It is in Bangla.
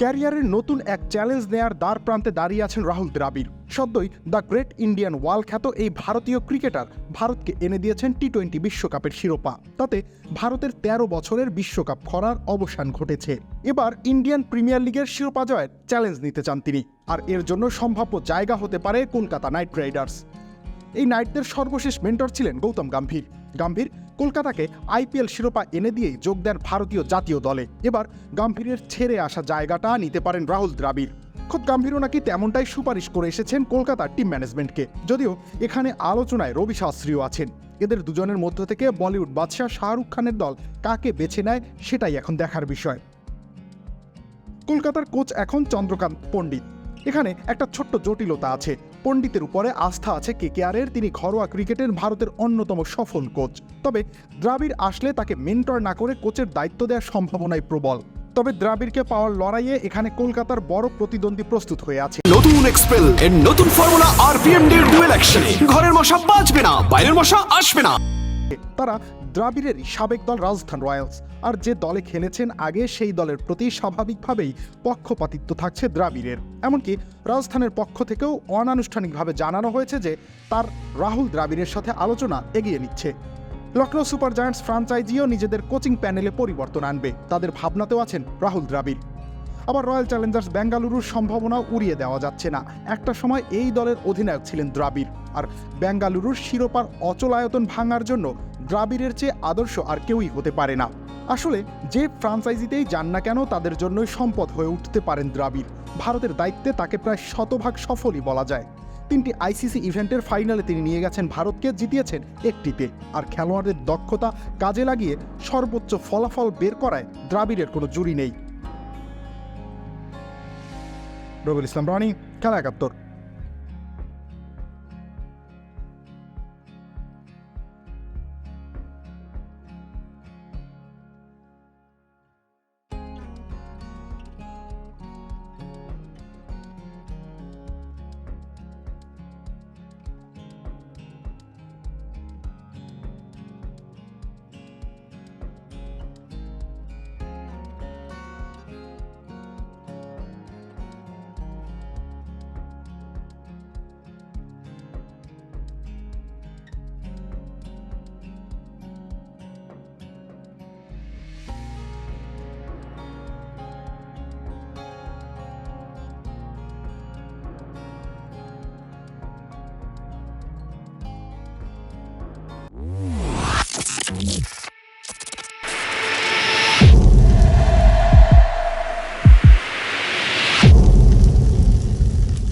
ক্যারিয়ারের নতুন এক চ্যালেঞ্জ নেয়ার দ্বার প্রান্তে দাঁড়িয়ে আছেন Rahul Dravid. সদ্যই the great Indian ওয়াল খ্যাত এই ভারতীয় ক্রিকেটার ভারতকে এনে দিয়েছেন টি-20 বিশ্বকাপের শিরোপা। তাতে ভারতের ১৩ বছরের বিশ্বকাপ খরার অবসান ঘটেছে। এবার ইন্ডিয়ান প্রিমিয়ার লিগের শিরোপা জয়ের চ্যালেঞ্জ নিতে চান তিনি, আর এর জন্য সম্ভাব্য জায়গা হতে পারে কলকাতা নাইট রাইডার্স। এই নাইটদের সর্বশেষ মেন্টর ছিলেন গৌতম গম্ভীর। গম্ভীর কলকাতাকে আইপিএল শিরোপা এনে দিয়েই যোগ দেন ভারতীয় জাতীয় দলে। এবার গম্ভীরের ছেড়ে আসা জায়গাটা নিতে পারেন রাহুল দ্রাবিড়। খোদ গম্ভীরও নাকি তেমনটাই সুপারিশ করে এসেছেন কলকাতার টিম ম্যানেজমেন্টকে। যদিও এখানে আলোচনায় রবি শাস্ত্রীও আছেন। এদের দুজনের মধ্য থেকে বলিউড বাদশাহ শাহরুখ খানের দল কাকে বেছে নেয় সেটাই এখন দেখার বিষয়। কলকাতার কোচ এখন চন্দ্রকান্ত পণ্ডিত। এখানে একটা ছোট্ট জটিলতা আছে। পণ্ডিতের উপরে আস্থা আছে কেকেআরের। তিনি ঘরোয়া ক্রিকেটের ভারতের অন্যতম সফল কোচ। তবে দ্রাবিড় আসলে তাকে মেন্টর না করে কোচের দায়িত্ব দেওয়ার সম্ভাবনাই প্রবল। তবে দ্রাবিড়কে পাওয়ার লড়াইয়ে এখানে কলকাতার বড় প্রতিদ্বন্দ্বী প্রস্তুত হয়ে আছে। নতুন এক্সপেল এর নতুন ফর্মুলা আরপিএম এর ডুয়েল অ্যাকশনে ঘরের মশা বাঁচবে না, বাইরের মশা আসবে না। তারা দ্রাবিড়েরই সাবেক দল রাজস্থান রয়্যালস, আর যে দলে খেলেছেন আগে সেই দলের প্রতি স্বাভাবিকভাবেই পক্ষপাতিত্ব থাকছে দ্রাবিড়ের। এমনকি রাজস্থানের পক্ষ থেকেও অনানুষ্ঠানিকভাবে জানানো হয়েছে যে তার রাহুল দ্রাবিড়ের সাথে আলোচনা এগিয়ে নিচ্ছে। লখনৌ সুপার জায়ান্টস ফ্রাঞ্চাইজিও নিজেদের কোচিং প্যানেলে পরিবর্তন আনবে। তাদের ভাবনাতেও আছেন রাহুল দ্রাবিড়। আবার রয়্যাল চ্যালেঞ্জার্স বেঙ্গালুরুর সম্ভাবনাও উড়িয়ে দেওয়া যাচ্ছে না। একটা সময় এই দলের অধিনায়ক ছিলেন দ্রাবিড়, আর বেঙ্গালুরুর শিরোপার অচলায়তন ভাঙার জন্য দ্রাবিড়ের চেয়ে আদর্শ আর কেউই হতে পারে না। আসলে যে ফ্রাঞ্চাইজিতেই যান না কেন তাদের জন্যই সম্পদ হয়ে উঠতে পারেন দ্রাবিড়। ভারতের দায়িত্বে তাকে প্রায় শতভাগ সফলই বলা যায়। 3টি আইসিসি ইভেন্টের ফাইনালে তিনি নিয়ে গেছেন ভারতকে, জিতিয়েছেন একটিতে। আর খেলোয়াড়দের দক্ষতা কাজে লাগিয়ে সর্বোচ্চ ফলাফল বের করায় দ্রাবিড়ের কোনো জুরি নেই। রবিউল ইসলাম রনি, খেলা ৭১।